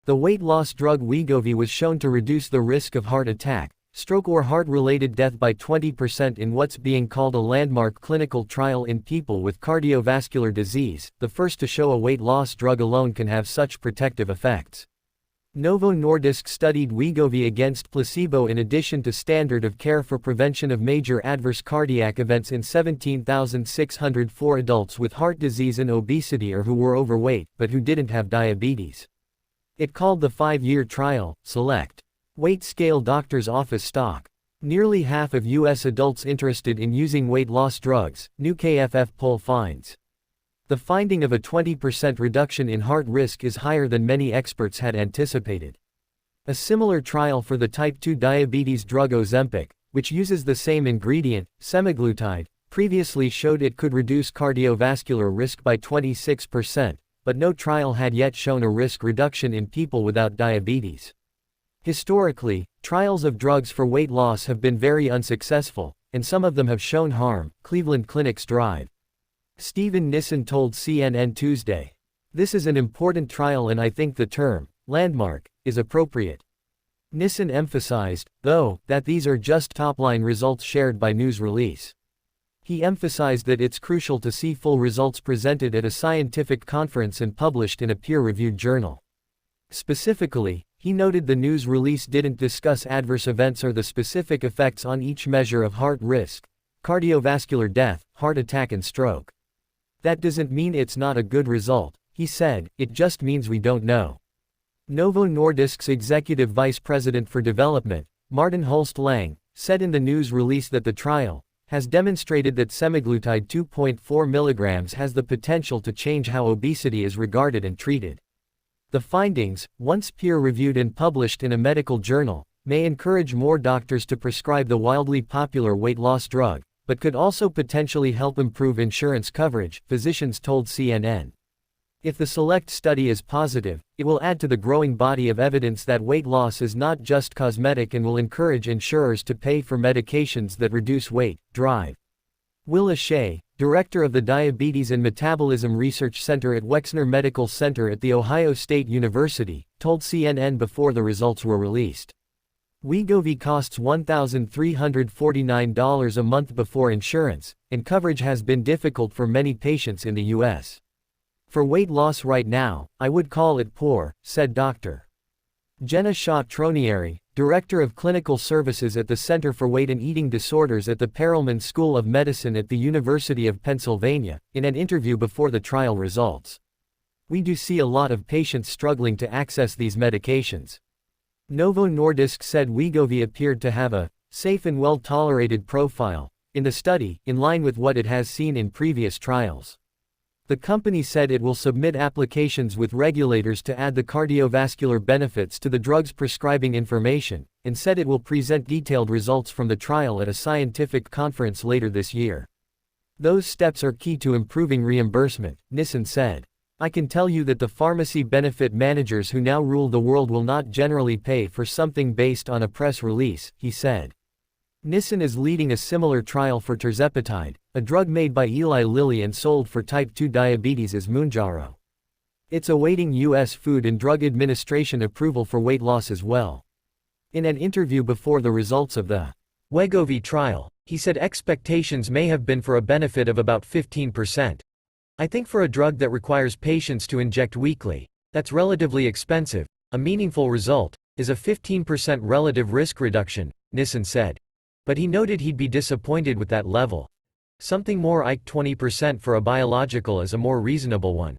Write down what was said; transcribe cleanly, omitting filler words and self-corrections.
The weight loss drug Wegovy was shown to reduce the risk of heart attack, stroke or heart-related death by 20% in what's being called a landmark clinical trial in people with cardiovascular disease, the first to show a weight loss drug alone can have such protective effects. Novo Nordisk studied Wegovy against placebo in addition to standard of care for prevention of major adverse cardiac events in 17,604 adults with heart disease and obesity or who were overweight but who didn't have diabetes. It called the 5-year trial, Select Weight Scale Doctor's Office Stock. Nearly half of U.S. adults interested in using weight loss drugs, new KFF poll finds. The finding of a 20% reduction in heart risk is higher than many experts had anticipated. A similar trial for the type 2 diabetes drug Ozempic, which uses the same ingredient, semaglutide, previously showed it could reduce cardiovascular risk by 26%, but no trial had yet shown a risk reduction in people without diabetes. Historically, trials of drugs for weight loss have been very unsuccessful, and some of them have shown harm, Cleveland Clinic's Drive. Stephen Nissen told CNN Tuesday. This is an important trial and I think the term, landmark, is appropriate. Nissen emphasized, though, that these are just top-line results shared by news release. He emphasized that it's crucial to see full results presented at a scientific conference and published in a peer-reviewed journal. Specifically, he noted the news release didn't discuss adverse events or the specific effects on each measure of heart risk, cardiovascular death, heart attack and stroke. That doesn't mean it's not a good result, he said, it just means we don't know. Novo Nordisk's executive vice president for development, Martin Holst Lang, said in the news release that the trial has demonstrated that semaglutide 2.4 mg has the potential to change how obesity is regarded and treated. The findings, once peer-reviewed and published in a medical journal, may encourage more doctors to prescribe the wildly popular weight loss drug, but could also potentially help improve insurance coverage, physicians told CNN. If the Select study is positive, it will add to the growing body of evidence that weight loss is not just cosmetic and will encourage insurers to pay for medications that reduce weight. Drive. Will O'Shea, director of the Diabetes and Metabolism Research Center at Wexner Medical Center at The Ohio State University, told CNN before the results were released. Wegovy costs $1,349 a month before insurance, and coverage has been difficult for many patients in the U.S. For weight loss right now, I would call it poor, said Dr. Jenna Shaw-Tronieri, Director of Clinical Services at the Center for Weight and Eating Disorders at the Perelman School of Medicine at the University of Pennsylvania, in an interview before the trial results. We do see a lot of patients struggling to access these medications. Novo Nordisk said Wegovy appeared to have a safe and well-tolerated profile in the study, in line with what it has seen in previous trials. The company said it will submit applications with regulators to add the cardiovascular benefits to the drug's prescribing information, and said it will present detailed results from the trial at a scientific conference later this year. Those steps are key to improving reimbursement, Nissen said. I can tell you that the pharmacy benefit managers who now rule the world will not generally pay for something based on a press release, he said. Nissen is leading a similar trial for tirzepatide, a drug made by Eli Lilly and sold for type 2 diabetes as Mounjaro. It's awaiting U.S. Food and Drug Administration approval for weight loss as well. In an interview before the results of the Wegovy trial, he said expectations may have been for a benefit of about 15%. I think for a drug that requires patients to inject weekly, that's relatively expensive, a meaningful result is a 15% relative risk reduction, Nissen said. But he noted he'd be disappointed with that level. Something more like 20% for a biological is a more reasonable one.